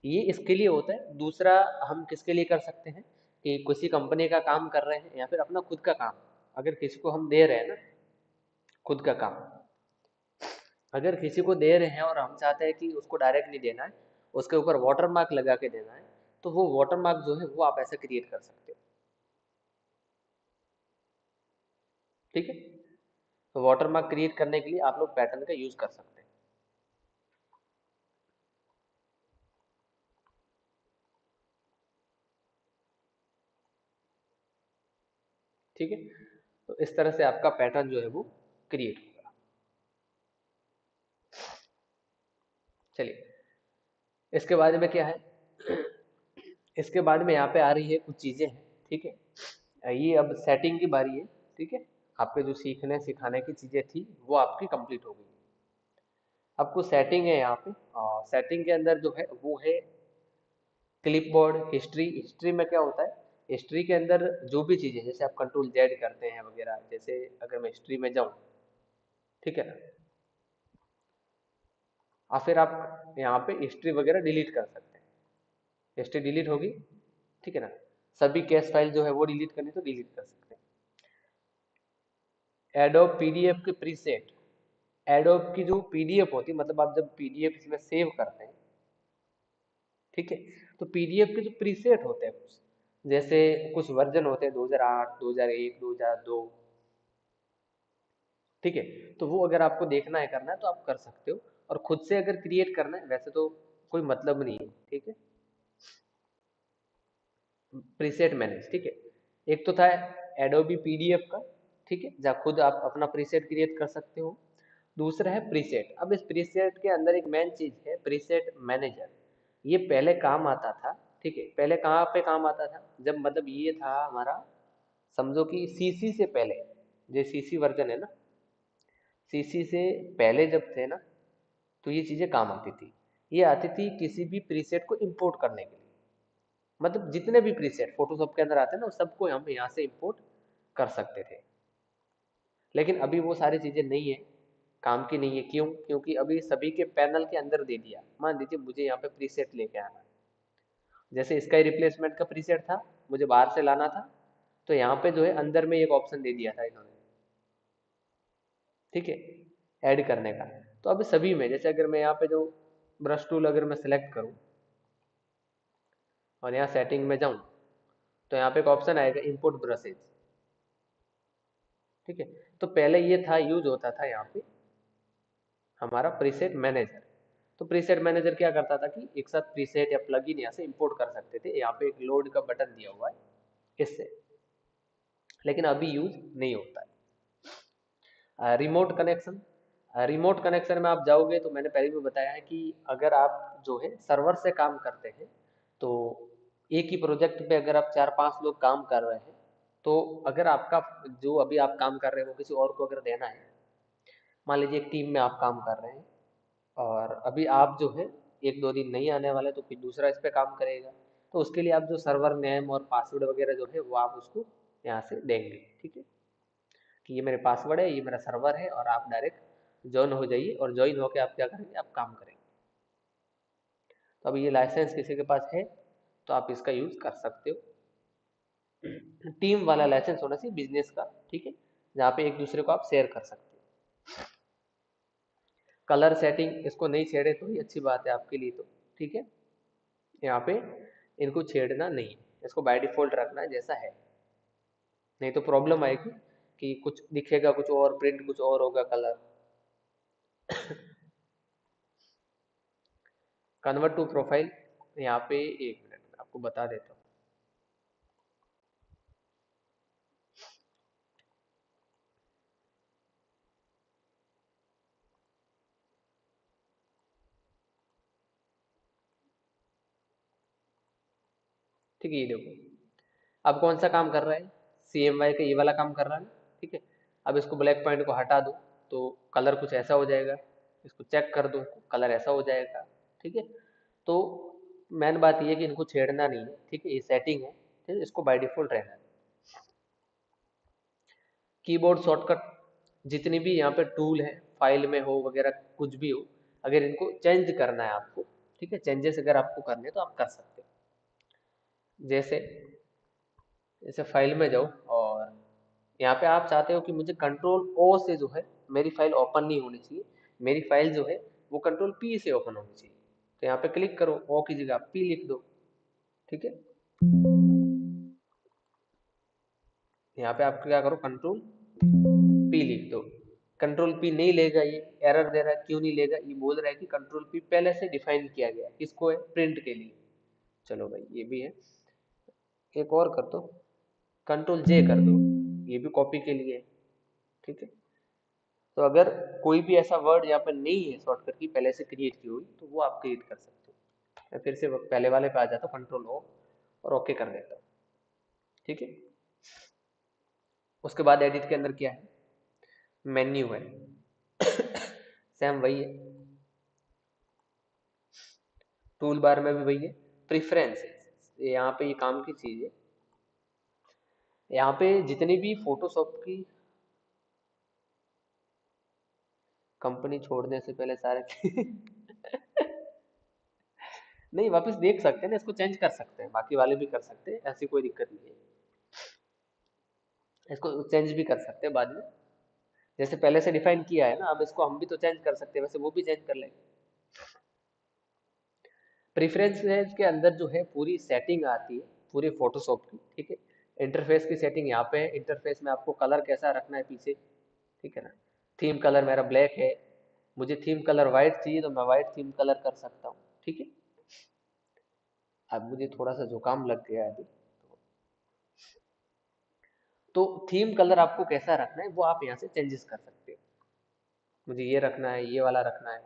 ये इसके लिए होता है। दूसरा हम किसके लिए कर सकते हैं कि किसी कंपनी का काम कर रहे हैं या फिर अपना खुद का काम, अगर किसी को हम दे रहे हैं ना, खुद का काम अगर किसी को दे रहे हैं और हम चाहते हैं कि उसको डायरेक्ट नहीं देना है, उसके ऊपर वाटर मार्क लगा के देना है, तो वो वाटर मार्क जो है वो आप ऐसे क्रिएट कर सकते हो, ठीक है। तो वाटर मार्क क्रिएट करने के लिए आप लोग पैटर्न का यूज कर सकते हैं, ठीक है। तो इस तरह से आपका पैटर्न जो है वो क्रिएट होगा। चलिए, इसके बाद में क्या है, इसके बाद में यहाँ पे आ रही है कुछ चीजें हैं, ठीक है। ये अब सेटिंग की बारी है, ठीक है। आपके जो सीखने सिखाने की चीजें थी वो आपकी कंप्लीट हो गई। अब कुछ सेटिंग है यहाँ पे, और सेटिंग के अंदर जो है वो है क्लिपबोर्ड, हिस्ट्री। हिस्ट्री में क्या होता है, हिस्ट्री के अंदर जो भी चीजें, जैसे आप कंट्रोल जेड करते हैं वगैरह, जैसे अगर मैं हिस्ट्री में जाऊँ, ठीक है ना, और फिर आप यहाँ पे हिस्ट्री वगैरह डिलीट कर सकते हैं। हिस्ट्री डिलीट होगी, ठीक है ना, सभी कैश फाइल जो है वो डिलीट करनी तो डिलीट कर सकते हैं। एडोब पीडीएफ के प्रीसेट, एडोब की जो पीडीएफ होती है, मतलब आप जब पीडीएफ इसमें सेव करते हैं, ठीक है। तो पीडीएफ के जो प्रीसेट होते हैं कुछ, जैसे कुछ वर्जन होते हैं 2008, 2001, 2002, ठीक है। तो वो अगर आपको देखना है करना है तो आप कर सकते हो, और खुद से अगर क्रिएट करना है वैसे तो कोई मतलब नहीं है, ठीक है। प्रीसेट मैनेज, ठीक है। एक तो था एडोबी पीडीएफ का, ठीक है, जहाँ खुद आप अपना प्रीसेट क्रिएट कर सकते हो। दूसरा है प्रीसेट। अब इस प्रीसेट के अंदर एक मेन चीज है प्रीसेट मैनेजर। ये पहले काम आता था, ठीक है। पहले कहाँ पे काम आता था, जब मतलब ये था हमारा, समझो कि सीसी से पहले, जो सीसी वर्जन है ना, सीसी से पहले जब थे ना, तो ये चीजें काम आती थी। ये आती थी किसी भी प्रीसेट को इंपोर्ट करने के लिए, मतलब जितने भी प्रीसेट फोटोशॉप के अंदर आते हैं ना, उस सबको हम यहाँ से इंपोर्ट कर सकते थे। लेकिन अभी वो सारी चीजें नहीं है, काम की नहीं है। क्यों? क्योंकि अभी सभी के पैनल के अंदर दे दिया। मान लीजिए मुझे यहाँ पे प्रीसेट लेके आना है, जैसे इसका ही रिप्लेसमेंट का प्रीसेट था, मुझे बाहर से लाना था, तो यहाँ पे जो है अंदर में एक ऑप्शन दे दिया था इन्होंने, ठीक है, ऐड करने का। तो अब सभी में, जैसे अगर मैं यहाँ पे जो ब्रश टूल अगर मैं सेलेक्ट करूँ और यहाँ सेटिंग में जाऊँ, तो यहाँ पे एक ऑप्शन आएगा इंपोर्ट ब्रशेज, ठीक है। तो पहले ये था, यूज होता था यहाँ पे हमारा प्रीसेट मैनेजर। तो प्रीसेट मैनेजर क्या करता था कि एक साथ प्रीसेट या प्लगइन यहाँ से इंपोर्ट कर सकते थे। यहाँ पे एक लोड का बटन दिया हुआ है इससे, लेकिन अभी यूज नहीं होता है। रिमोट कनेक्शन, रिमोट कनेक्शन में आप जाओगे तो मैंने पहले भी बताया है कि अगर आप जो है सर्वर से काम करते हैं, तो एक ही प्रोजेक्ट पे अगर आप 4-5 लोग काम कर रहे हैं, तो अगर आपका जो अभी आप काम कर रहे हो वो किसी और को अगर देना है, मान लीजिए एक टीम में आप काम कर रहे हैं और अभी आप जो है 1-2 दिन नहीं आने वाले, तो फिर दूसरा इस पे काम करेगा। तो उसके लिए आप जो सर्वर नेम और पासवर्ड वगैरह जो है वो आप उसको यहाँ से देंगे, ठीक है, कि ये मेरे पासवर्ड है, ये मेरा सर्वर है, और आप डायरेक्ट ज्वाइन हो जाइए, और ज्वाइन होकर आप क्या करेंगे, आप काम करेंगे। तो अब ये लाइसेंस किसी के पास है तो आप इसका यूज कर सकते हो। टीम वाला लाइसेंस होना चाहिए बिजनेस का, ठीक है, जहाँ पे एक दूसरे को आप शेयर कर सकते हो। कलर सेटिंग इसको नहीं छेड़े तो ही अच्छी बात है आपके लिए, तो ठीक है। यहाँ पे इनको छेड़ना नहीं है, इसको बाय डिफॉल्ट रखना है जैसा है, नहीं तो प्रॉब्लम आएगी कि कुछ दिखेगा कुछ और, प्रिंट कुछ और होगा कलर। कन्वर्ट टू प्रोफाइल, यहाँ पे एक मिनट में आपको बता देता हूँ। ठीक है, ये देखो अब कौन सा काम कर रहा है, CMY का ये वाला काम कर रहा है ना, ठीक है। अब इसको ब्लैक पॉइंट को हटा दो तो कलर कुछ ऐसा हो जाएगा, इसको चेक कर दो कलर ऐसा हो जाएगा, ठीक है। तो मेन बात ये है कि इनको छेड़ना नहीं है, ठीक है, ये सेटिंग है, ठीक है, इसको बाय डिफॉल्ट रहना है। कीबोर्ड शॉर्टकट, जितनी भी यहाँ पे टूल है फाइल में हो वगैरह कुछ भी हो, अगर इनको चेंज करना है आपको, ठीक है, चेंजेस अगर आपको करने हैं तो आप कर सकते हो। जैसे जैसे फाइल में जाओ और यहाँ पे आप चाहते हो कि मुझे कंट्रोल ओ से जो है मेरी फाइल ओपन नहीं होनी चाहिए, मेरी फाइल जो है वो कंट्रोल पी से ओपन होनी चाहिए। तो यहाँ पे क्लिक करो, ओ की जगह पी लिख दो, ठीक है। यहाँ पे आप क्या करो, कंट्रोल पी लिख दो। कंट्रोल पी नहीं लेगा, ये एरर दे रहा है, क्यों नहीं लेगा, ये बोल रहा है कि कंट्रोल पी पहले से डिफाइन किया गया, किसको है, प्रिंट के लिए। चलो भाई ये भी है, एक और कर दो, कंट्रोल जे कर दो, ये भी कॉपी के लिए है, ठीक है। तो अगर कोई भी ऐसा वर्ड यहाँ पर नहीं है शॉर्टकट की पहले से क्रिएट की हुई, तो वो आप क्रिएट कर सकते हो। मैं फिर से पहले वाले पे आ जाता हूँ, कंट्रोल ओ और ओके कर देता हूँ, ठीक है। उसके बाद एडिट के अंदर क्या है, मेन्यू है, सेम वही है, टूल बार में भी वही है, प्रिफरेंस यहाँ पे ये काम की चीज है। यहाँ पे जितनी भी फोटोशॉप की कंपनी छोड़ने से पहले सारे नहीं, वापस देख सकते हैं ना, इसको चेंज कर सकते हैं, बाकी वाले भी कर सकते हैं, ऐसी कोई दिक्कत नहीं है। इसको चेंज भी कर सकते हैं बाद में, जैसे पहले से डिफाइन किया है ना, अब इसको हम भी तो चेंज कर सकते हैं, वैसे वो भी चेंज कर लेंगे। प्रेफरेंसेस के अंदर जो है पूरी सेटिंग आती है पूरे फोटोशॉप की, ठीक है। इंटरफेस की सेटिंग यहाँ पे है। इंटरफेस में आपको कलर कैसा रखना है पीछे, ठीक है ना। थीम कलर मेरा ब्लैक है, मुझे थीम कलर वाइट चाहिए तो मैं वाइट थीम कलर कर सकता हूँ, ठीक है। अब मुझे थोड़ा सा जुकाम लग गया है अभी, तो थीम कलर आपको कैसा रखना है वो आप यहाँ से चेंजेस कर सकते हो। मुझे ये रखना है, ये वाला रखना है,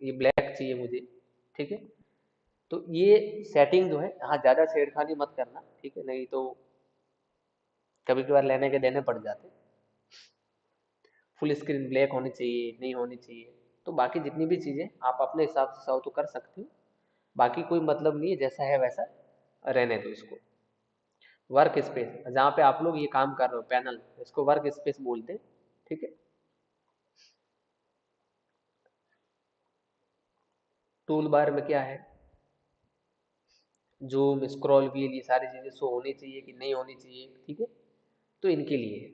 ये ब्लैक चाहिए मुझे, ठीक है। तो ये सेटिंग जो है, हाँ ज़्यादा छेड़खानी मत करना, ठीक है, नहीं तो कभी कभार लेने के देने पड़ जाते। फुल स्क्रीन ब्लैक होनी चाहिए, नहीं होनी चाहिए। तो बाकी जितनी भी चीज़ें आप अपने हिसाब से चाहो तो कर सकते हो। बाकी कोई मतलब नहीं है, जैसा है वैसा रहने दो इसको। वर्क स्पेस जहाँ पे आप लोग ये काम कर रहे हो, पैनल, इसको वर्क स्पेस बोलते हैं, ठीक है। टूल बार में क्या है, जूम, स्क्रॉल व्हील, ये सारी चीज़ें शो होनी चाहिए कि नहीं होनी चाहिए, ठीक है। तो इनके लिए है।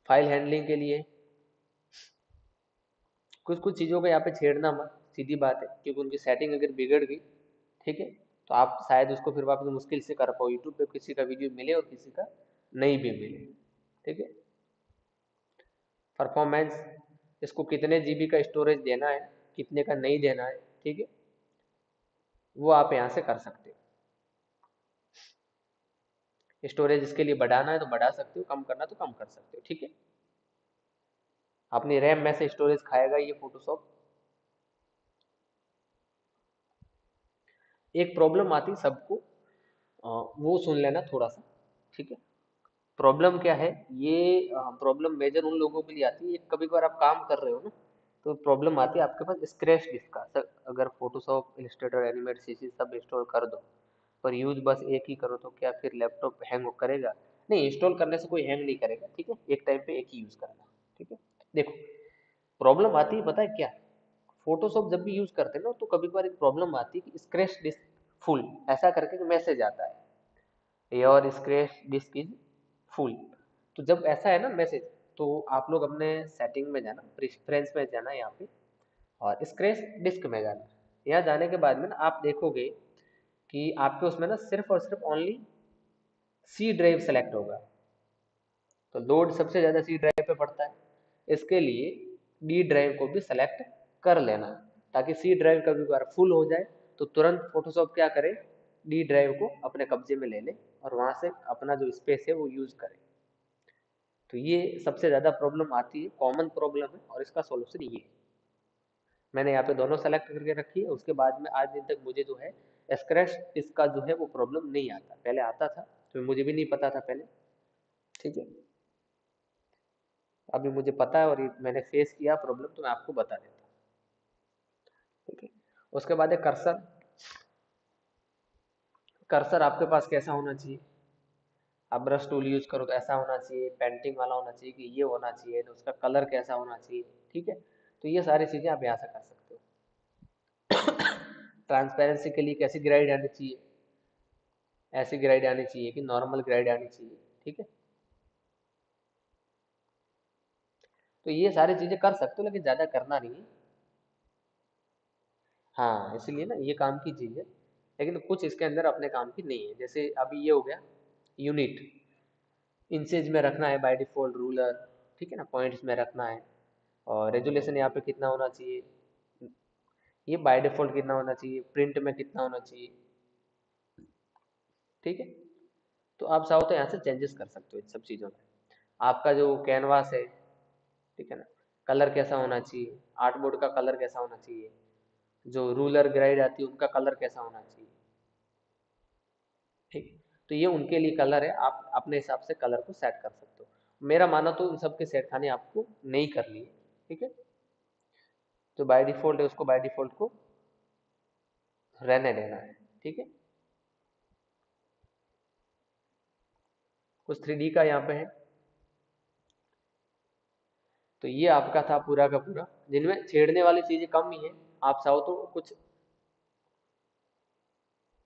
फाइल हैंडलिंग के लिए कुछ कुछ चीज़ों को यहाँ पे छेड़ना मत, सीधी बात है, क्योंकि उनकी सेटिंग अगर बिगड़ गई, ठीक है, तो आप शायद उसको फिर वापस मुश्किल से कर पाओ। यूट्यूब पे किसी का वीडियो मिले और किसी का नहीं भी मिले, ठीक है। परफॉर्मेंस, इसको कितने जीबी का स्टोरेज देना है, कितने का नहीं देना है, ठीक है, वो आप यहाँ से कर सकते हो। स्टोरेज इसके लिए बढ़ाना है तो बढ़ा सकते हो, कम करना तो कम कर सकते हो, ठीक है। अपनी रैम में से स्टोरेज खाएगा ये फोटोशॉप। एक प्रॉब्लम आती सबको, वो सुन लेना थोड़ा सा, ठीक है। प्रॉब्लम क्या है, ये प्रॉब्लम मेजर उन लोगों के लिए आती है, कभी कभार आप काम कर रहे हो ना, तो प्रॉब्लम आती है आपके पास स्क्रैच डिस्क का। सर अगर फोटोशॉप, इलस्ट्रेटर, एनिमेट, सीसी सब इंस्टॉल कर दो, पर यूज बस एक ही करो, तो क्या फिर लैपटॉप हैंग करेगा? नहीं, इंस्टॉल करने से कोई हैंग नहीं करेगा, ठीक है। एक टाइम पे एक ही यूज करना, ठीक है। देखो, प्रॉब्लम आती है पता है क्या, फोटोशॉप जब भी यूज करते हैं ना, तो कभी कभार एक प्रॉब्लम आती है कि स्क्रैच डिस्क फुल, ऐसा करके मैसेज आता है, your scratch disk is full. तो जब ऐसा है ना मैसेज, तो आप लोग अपने सेटिंग में जाना, प्रेफरेंस में जाना यहाँ पे, और स्क्रैच डिस्क में जाना। यहाँ जाने के बाद में ना आप देखोगे कि आपके उसमें ना सिर्फ और सिर्फ ओनली सी ड्राइव सेलेक्ट होगा। तो लोड सबसे ज़्यादा सी ड्राइव पे पड़ता है, इसके लिए डी ड्राइव को भी सेलेक्ट कर लेना, ताकि सी ड्राइव कभी बार फुल हो जाए तो तुरंत फोटोशॉप क्या करे, डी ड्राइव को अपने कब्जे में ले ले और वहाँ से अपना जो स्पेस है वो यूज़ करे। तो ये सबसे ज़्यादा प्रॉब्लम आती है, कॉमन प्रॉब्लम है, और इसका सॉल्यूशन ये है। मैंने यहाँ पे दोनों सेलेक्ट करके रखी है। उसके बाद में आज दिन तक मुझे जो है स्क्रैच इसका जो है वो प्रॉब्लम नहीं आता, पहले आता था तो मुझे भी नहीं पता था पहले, ठीक है। अभी मुझे पता है और ये मैंने फेस किया प्रॉब्लम, तो मैं आपको बता देता हूँ, ठीक है। उसके बाद है कर्सर। कर्सर आपके पास कैसा होना चाहिए, आप ब्रश टूल यूज करो तो ऐसा होना चाहिए, पेंटिंग वाला होना चाहिए कि ये होना चाहिए, तो उसका कलर कैसा होना चाहिए, ठीक है। तो ये सारी चीज़ें आप यहाँ से कर सकते हो। ट्रांसपेरेंसी के लिए कैसी ग्राइड आनी चाहिए, ऐसी ग्राइड आनी चाहिए कि नॉर्मल ग्राइड आनी चाहिए, ठीक है। तो ये सारी चीज़ें कर सकते हो, लेकिन ज़्यादा करना नहीं है। हाँ, इसलिए ना ये काम की चीज़ है, लेकिन कुछ इसके अंदर अपने काम की नहीं है। जैसे अभी ये हो गया यूनिट, इंचेज में रखना है बाय डिफॉल्ट, रूलर, ठीक है ना, पॉइंट्स में रखना है, और रेजुलेशन यहाँ पे कितना होना चाहिए, ये बाय डिफॉल्ट कितना होना चाहिए, प्रिंट में कितना होना चाहिए, ठीक है। तो आप चाहो तो यहाँ से चेंजेस कर सकते हो इन सब चीज़ों में। आपका जो कैनवास है, ठीक है ना, कलर कैसा होना चाहिए, आर्ट बोर्ड का कलर कैसा होना चाहिए, जो रूलर ग्राइड आती है उनका कलर कैसा होना चाहिए, ठीक। तो ये उनके लिए कलर है, आप अपने हिसाब से कलर को सेट कर सकते हो। मेरा माना तो इन सब के सेट खाने आपको नहीं करनी है, ठीक है। जो बाय डिफॉल्ट है उसको बाय डिफॉल्ट को रहने देना है, ठीक है। कुछ 3D का यहाँ पे है, तो ये आपका था पूरा का पूरा, जिनमें छेड़ने वाली चीजें कम ही है। आप चाहो तो कुछ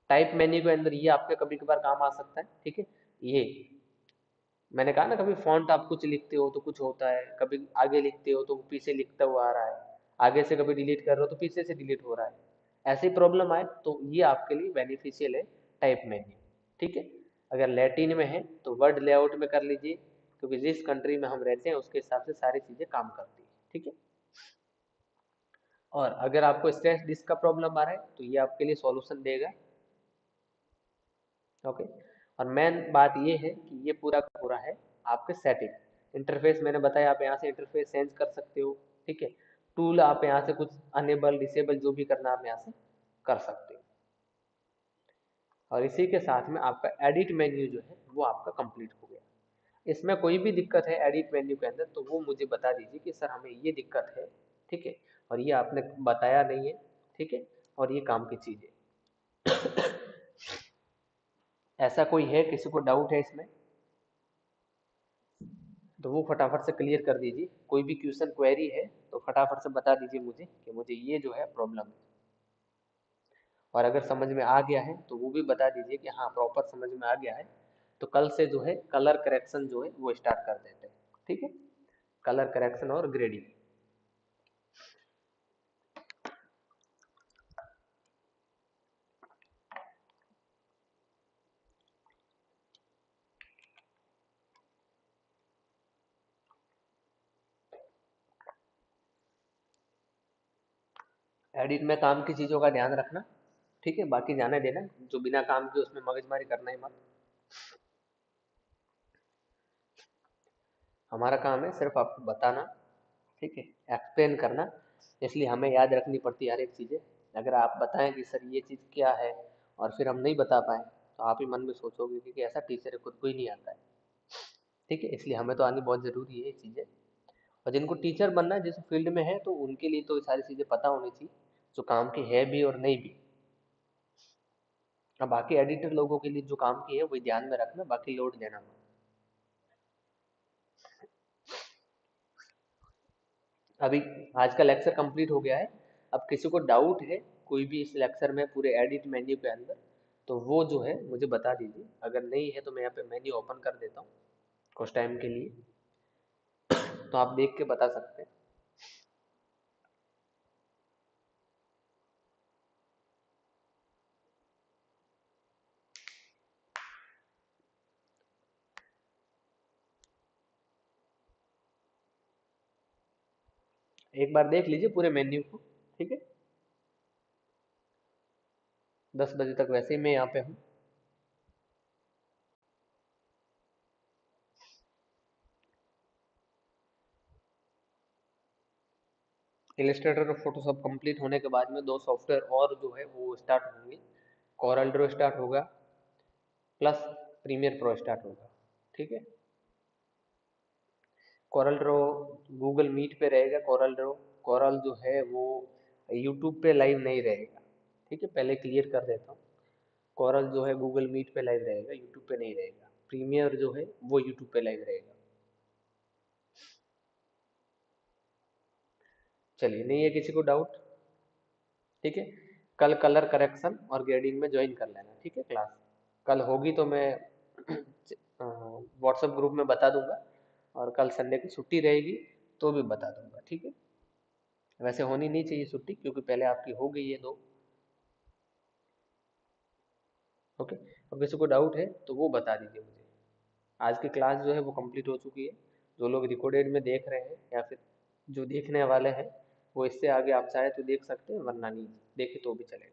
टाइप मेन्यू के अंदर ये आपके कभी कभार काम आ सकता है, ठीक है। ये मैंने कहा ना, कभी फॉन्ट आप कुछ लिखते हो तो कुछ होता है, कभी आगे लिखते हो तो वो पीछे लिखता हुआ आ रहा है। आगे से कभी डिलीट कर रहे हो तो पीछे से डिलीट हो रहा है, ऐसी प्रॉब्लम आए तो ये आपके लिए बेनिफिशियल है टाइप मेन्यू। ठीक है, अगर लैटिन में है तो वर्ड लेआउट में कर लीजिए, क्योंकि जिस कंट्री में हम रहते हैं उसके हिसाब से सारी चीजें काम करती है। ठीक है, और अगर आपको स्ट्रेच डिस्क का प्रॉब्लम आ रहा है तो ये आपके लिए सॉल्यूशन देगा। ओके, और मेन बात ये है कि ये पूरा का पूरा है आपके सेटिंग। इंटरफेस मैंने बताया, आप यहाँ से इंटरफेस चेंज कर सकते हो। ठीक है, टूल आप यहाँ से कुछ अनेबल डिसेबल जो भी करना आप यहाँ से कर सकते हो। और इसी के साथ में आपका एडिट मेन्यू जो है वो आपका कंप्लीट हो गया। इसमें कोई भी दिक्कत है एडिट मेन्यू के अंदर तो वो मुझे बता दीजिए कि सर हमें ये दिक्कत है। ठीक है, और ये आपने बताया नहीं है। ठीक है, और ये काम की चीज़ है। ऐसा कोई है, किसी को डाउट है इसमें तो वो फटाफट से क्लियर कर दीजिए। कोई भी क्वेश्चन क्वेरी है तो फटाफट से बता दीजिए मुझे कि मुझे ये जो है प्रॉब्लम है। और अगर समझ में आ गया है तो वो भी बता दीजिए कि हाँ प्रॉपर समझ में आ गया है, तो कल से जो है कलर करेक्शन जो है वो स्टार्ट कर देते हैं। ठीक है, कलर करेक्शन और ग्रेडिंग। एडिट में काम की चीज़ों का ध्यान रखना। ठीक है, बाकी जाने देना, जो बिना काम के उसमें मगजमारी करना ही मत। हमारा काम है सिर्फ आपको बताना। ठीक है, एक्सप्लेन करना, इसलिए हमें याद रखनी पड़ती है हर एक चीज़ें। अगर आप बताएं कि सर ये चीज़ क्या है और फिर हम नहीं बता पाए तो आप ही मन में सोचोगे कि ऐसा टीचर है खुद को ही नहीं आता है। ठीक है, इसलिए हमें तो आनी बहुत ज़रूरी है ये चीज़ें। और जिनको टीचर बनना है जिस फील्ड में है तो उनके लिए तो ये सारी चीज़ें पता होनी चाहिए, जो काम की है भी और नहीं भी। अब बाकी एडिटर लोगों के लिए जो काम की है वही ध्यान में रखना, बाकी लोड लेना मत। अभी आज का लेक्चर कंप्लीट हो गया है। अब किसी को डाउट है कोई भी इस लेक्चर में पूरे एडिट मेन्यू के अंदर तो वो जो है मुझे बता दीजिए। अगर नहीं है तो मैं यहाँ पे मेन्यू ओपन कर देता हूँ कुछ टाइम के लिए, तो आप देख के बता सकते हैं। एक बार देख लीजिए पूरे मेन्यू को। ठीक है, 10 बजे तक वैसे ही मैं यहाँ पे हूँ। इलिस्ट्रेटर और फोटोशॉप कंप्लीट होने के बाद में दो सॉफ्टवेयर और जो है वो स्टार्ट होंगे। कोरल ड्रॉ स्टार्ट होगा प्लस प्रीमियर प्रो स्टार्ट होगा। ठीक है, कोरल ड्रॉ गूगल मीट पे रहेगा। कोरल ड्रॉ, कोरल जो है वो यूट्यूब पे लाइव नहीं रहेगा। ठीक है, पहले क्लियर कर देता हूँ। कोरल जो है गूगल मीट पे लाइव रहेगा, यूट्यूब पे नहीं रहेगा। प्रीमियर जो है वो यूट्यूब पे लाइव रहेगा। चलिए, नहीं है किसी को डाउट? ठीक है, कल कलर करेक्शन और ग्रेडिंग में ज्वाइन कर लेना। ठीक है, क्लास कल होगी तो मैं व्हाट्सएप ग्रुप में बता दूंगा, और कल संडे की छुट्टी रहेगी तो भी बता दूंगा। ठीक है, वैसे होनी नहीं चाहिए छुट्टी क्योंकि पहले आपकी हो गई है दो। ओके, अब किसी को डाउट है तो वो बता दीजिए मुझे। आज की क्लास जो है वो कंप्लीट हो चुकी है। जो लोग रिकॉर्डेड में देख रहे हैं या फिर जो देखने वाले हैं वो इससे आगे आप चाहे तो देख सकते हैं, वरना नहीं देखे तो भी चलेगा।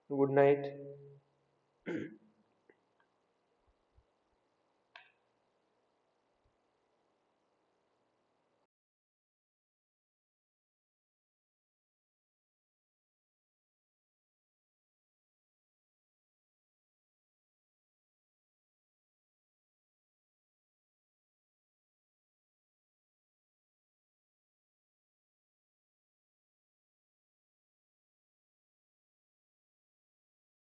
Good night.